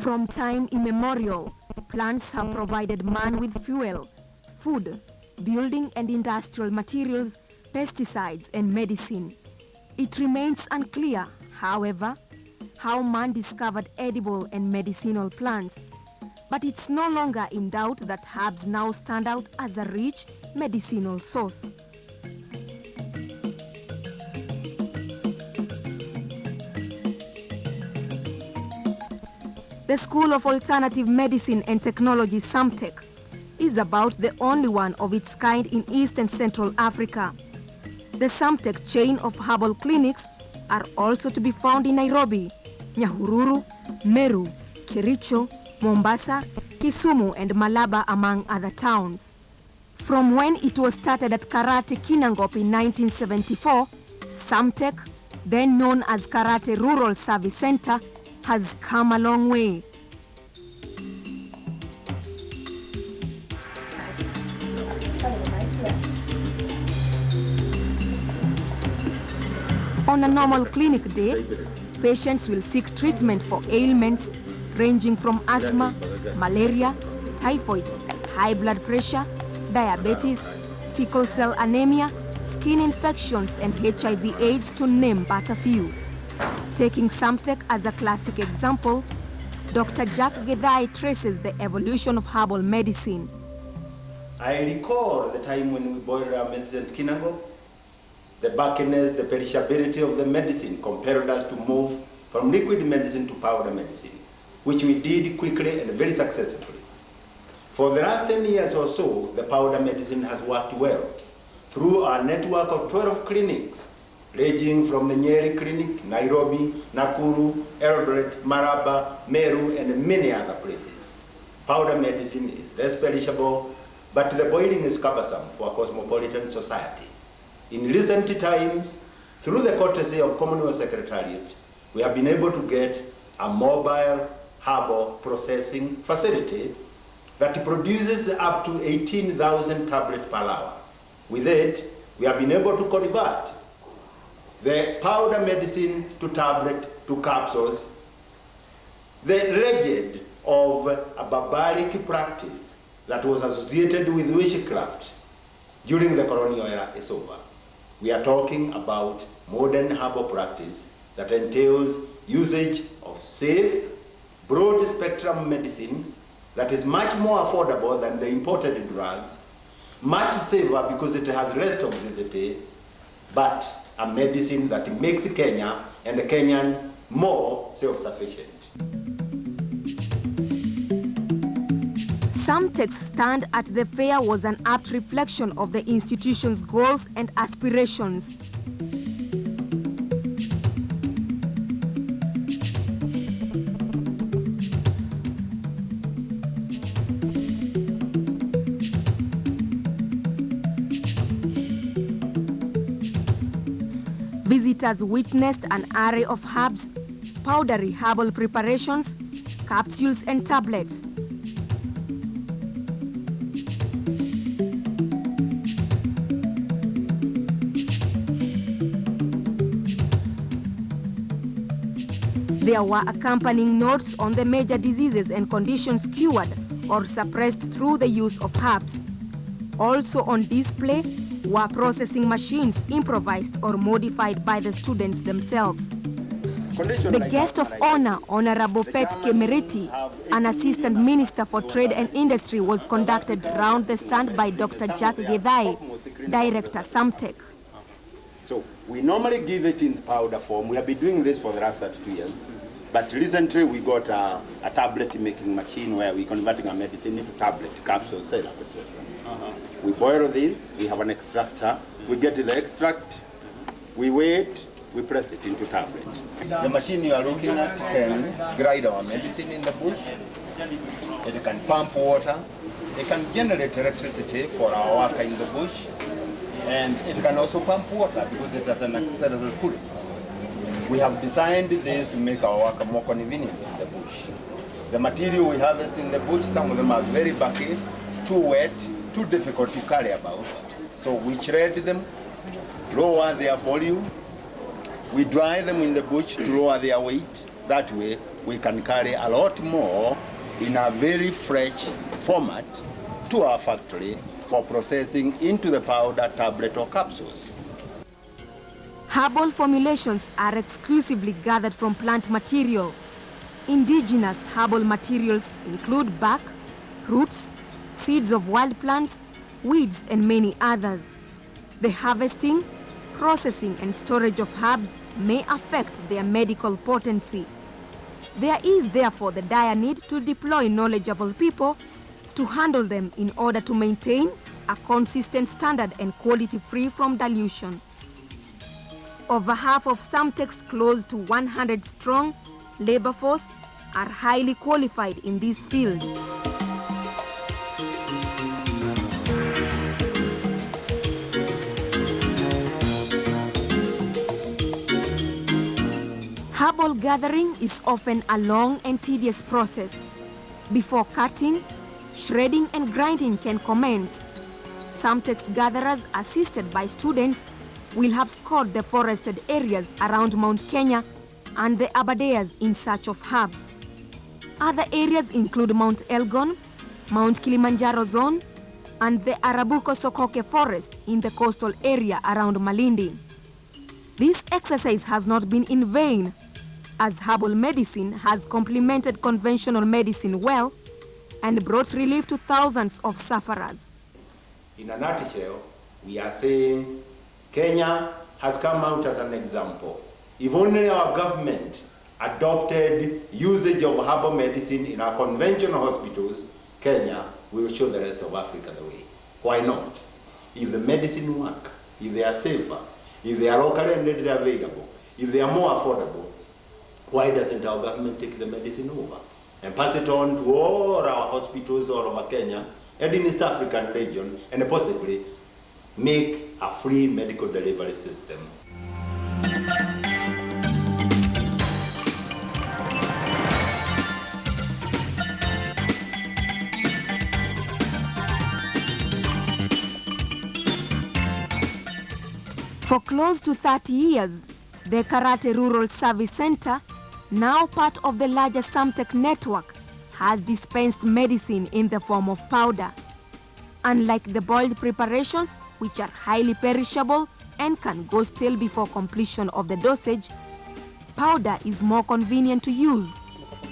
From time immemorial, plants have provided man with fuel, food, building and industrial materials, pesticides and medicine. It remains unclear, however, how man discovered edible and medicinal plants. But it's no longer in doubt that herbs now stand out as a rich medicinal source. The School of Alternative Medicine and Technology, Samtech, is about the only one of its kind in East and Central Africa. The Samtech chain of herbal clinics are also to be found in Nairobi, Nyahururu, Meru, Kericho, Mombasa, Kisumu and Malaba, among other towns. From when it was started at Karate Kinangop in 1974, Samtech, then known as Karate Rural Service Center, has come a long way. On a normal clinic day, patients will seek treatment for ailments ranging from asthma, malaria, typhoid, high blood pressure, diabetes, sickle cell anemia, skin infections and HIV/AIDS, to name but a few. Taking Samtech as a classic example, Dr. Githae traces the evolution of herbal medicine. I recall the time when we boiled our medicine at Kinangop. The buckiness, the perishability of the medicine compelled us to move from liquid medicine to powder medicine, which we did quickly and very successfully. For the last 10 years or so, the powder medicine has worked well through our network of 12 clinics, ranging from the Nyeri Clinic, Nairobi, Nakuru, Eldoret, Maraba, Meru, and many other places. Powder medicine is less perishable, but the boiling is cumbersome for a cosmopolitan society. In recent times, through the courtesy of Commonwealth Secretariat, we have been able to get a mobile herbal processing facility that produces up to 18,000 tablets per hour. With it, we have been able to convert the powder medicine to tablet to capsules. The legend of a barbaric practice that was associated with witchcraft during the colonial era is over. We are talking about modern herbal practice that entails usage of safe, broad-spectrum medicine that is much more affordable than the imported drugs, much safer because it has less toxicity, but a medicine that makes Kenya and the Kenyan more self-sufficient. Samtech's stand at the fair was an apt reflection of the institution's goals and aspirations. Visitors witnessed an array of herbs, powdery herbal preparations, capsules and tablets. There were accompanying notes on the major diseases and conditions cured or suppressed through the use of herbs. Also on display were processing machines improvised or modified by the students themselves. The guest of honor, Honorable Pet Kemeriti, an Assistant Minister for Trade and Industry, was conducted round the stand by Dr. Jack Githae, Director Samtech. So we normally give it in powder form. We have been doing this for the last 32 years. But recently we got a tablet making machine where we're converting our medicine into tablet, capsule, syrup, etc. We boil this, we have an extractor, we get the extract, we wait, we press it into tablet. The machine you are looking at can grind our medicine in the bush, it can pump water, it can generate electricity for our worker in the bush, and it can also pump water because it has an accessible cooling. We have designed this to make our work more convenient in the bush. The material we harvest in the bush, some of them are very bulky, too wet, too difficult to carry about. So we shred them, lower their volume. We dry them in the bush to lower their weight. That way, we can carry a lot more in a very fresh format to our factory for processing into the powder, tablet, or capsules. Herbal formulations are exclusively gathered from plant material. Indigenous herbal materials include bark, roots, seeds of wild plants, weeds, and many others. The harvesting, processing, and storage of herbs may affect their medical potency. There is therefore the dire need to deploy knowledgeable people to handle them in order to maintain a consistent standard and quality free from dilution. Over half of Samtech's close to 100 strong labor force are highly qualified in this field. Herbal gathering is often a long and tedious process. Before cutting, shredding and grinding can commence, Samtech's gatherers, assisted by students, will have scoured the forested areas around Mount Kenya and the Aberdares in search of herbs. Other areas include Mount Elgon, Mount Kilimanjaro zone, and the Arabuko-Sokoke forest in the coastal area around Malindi. This exercise has not been in vain, as herbal medicine has complemented conventional medicine well and brought relief to thousands of sufferers. In a nutshell, we are saying Kenya has come out as an example. If only our government adopted usage of herbal medicine in our conventional hospitals, Kenya will show the rest of Africa the way. Why not? If the medicine work, if they are safer, if they are locally and readily available, if they are more affordable, why doesn't our government take the medicine over and pass it on to all our hospitals all over Kenya and in East African region, and possibly make a free medical delivery system? For close to 30 years, the Karate Rural Service Center, now part of the larger Samtech network, has dispensed medicine in the form of powder. Unlike the boiled preparations, which are highly perishable and can go stale before completion of the dosage, powder is more convenient to use,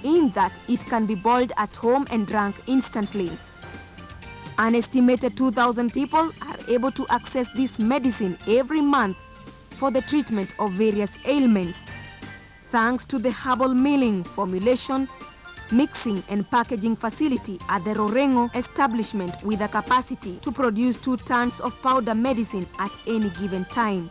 in that it can be boiled at home and drunk instantly. An estimated 2,000 people are able to access this medicine every month for the treatment of various ailments, thanks to the herbal milling, formulation, mixing and packaging facility at the Rorengo establishment, with a capacity to produce 2 tons of powder medicine at any given time.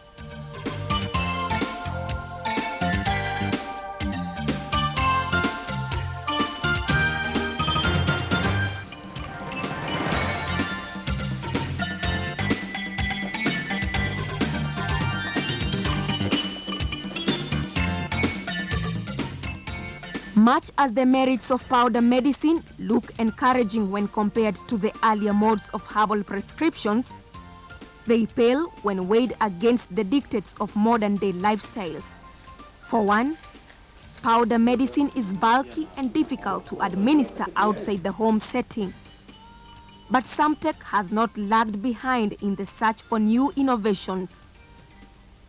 Much as the merits of powder medicine look encouraging when compared to the earlier modes of herbal prescriptions, they pale when weighed against the dictates of modern-day lifestyles. For one, powder medicine is bulky and difficult to administer outside the home setting. But Samtech has not lagged behind in the search for new innovations.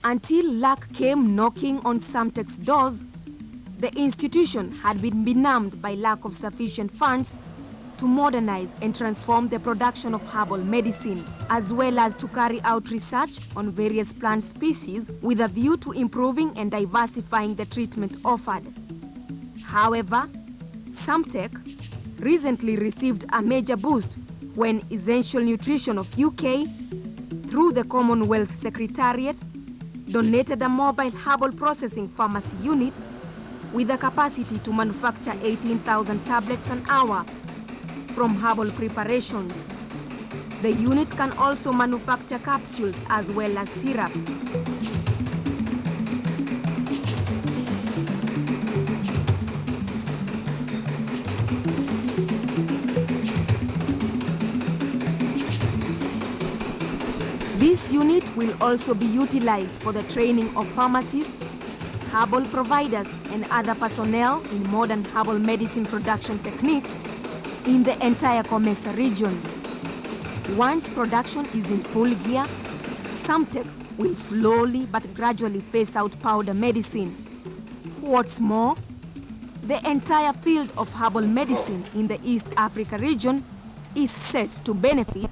Until luck came knocking on Samtech's doors, the institution had been benumbed by lack of sufficient funds to modernize and transform the production of herbal medicine, as well as to carry out research on various plant species with a view to improving and diversifying the treatment offered. However, Samtech recently received a major boost when Essential Nutrition of UK, through the Commonwealth Secretariat, donated a mobile herbal processing pharmacy unit with the capacity to manufacture 18,000 tablets an hour from herbal preparations. The unit can also manufacture capsules as well as syrups. This unit will also be utilized for the training of pharmacists, herbal providers, and other personnel in modern herbal medicine production techniques in the entire Comesa region. Once production is in full gear, Samtech will slowly but gradually phase out powder medicine. What's more, the entire field of herbal medicine in the East Africa region is set to benefit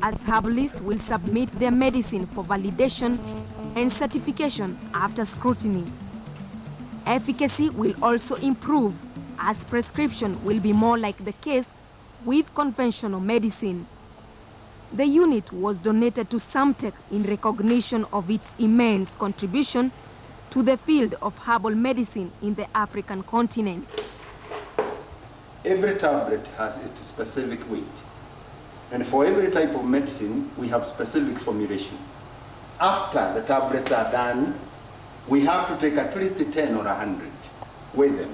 as herbalists will submit their medicine for validation and certification after scrutiny. Efficacy will also improve as prescription will be more like the case with conventional medicine. The unit was donated to Samtech in recognition of its immense contribution to the field of herbal medicine in the African continent. Every tablet has its specific weight. And for every type of medicine, we have specific formulation. After the tablets are done, we have to take at least 10 or 100, weigh them,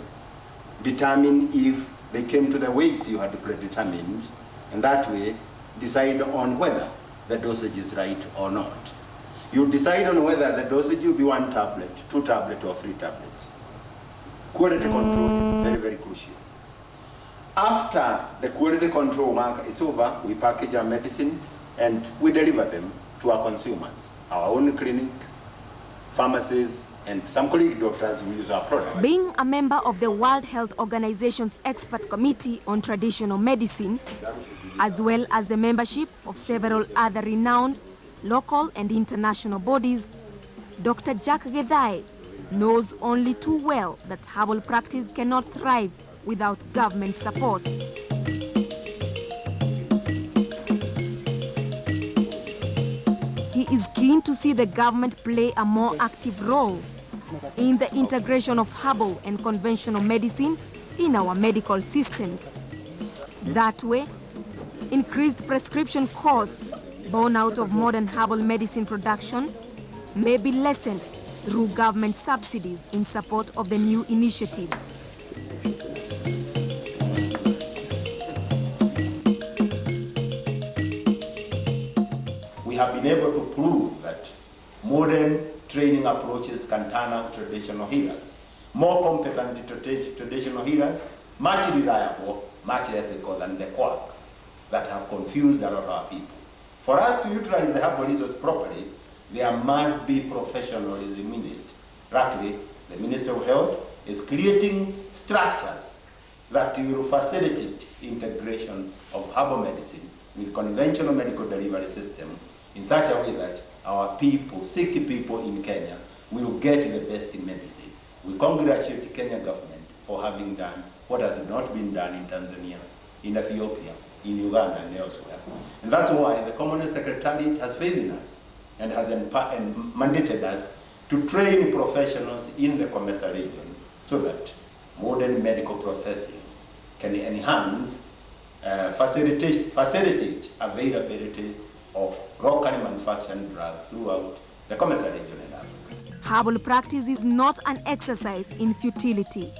determine if they came to the weight you had predetermined, and that way decide on whether the dosage is right or not. You decide on whether the dosage will be 1 tablet, 2 tablets, or 3 tablets. Quality control is very, very crucial. After the quality control work is over, we package our medicine and we deliver them to our consumers, our own clinic, pharmacies, and some colleague doctors who use our product. Being a member of the World Health Organization's Expert Committee on Traditional Medicine, as well as the membership of several other renowned local and international bodies, Dr. Jack Githae knows only too well that herbal practice cannot thrive without government support. He is keen to see the government play a more active role in the integration of herbal and conventional medicine in our medical systems. That way, increased prescription costs born out of modern herbal medicine production may be lessened through government subsidies in support of the new initiatives. We have been able to prove that modern training approaches can turn out traditional healers. More competent traditional healers, much reliable, much ethical than the quacks that have confused a lot of our people. For us to utilize the herbal resource properly, there must be professionalism in it. Luckily, the Minister of Health is creating structures that will facilitate integration of herbal medicine with conventional medical delivery system in such a way that our people, sick people in Kenya, will get the best in medicine. We congratulate the Kenya government for having done what has not been done in Tanzania, in Ethiopia, in Uganda, and elsewhere. And that's why the Commonwealth Secretariat has faith in us and has mandated us to train professionals in the Comesa region so that modern medical processing can enhance, facilitate availability of locally manufactured drugs throughout the Comesa region in Africa. Herbal practice is not an exercise in futility.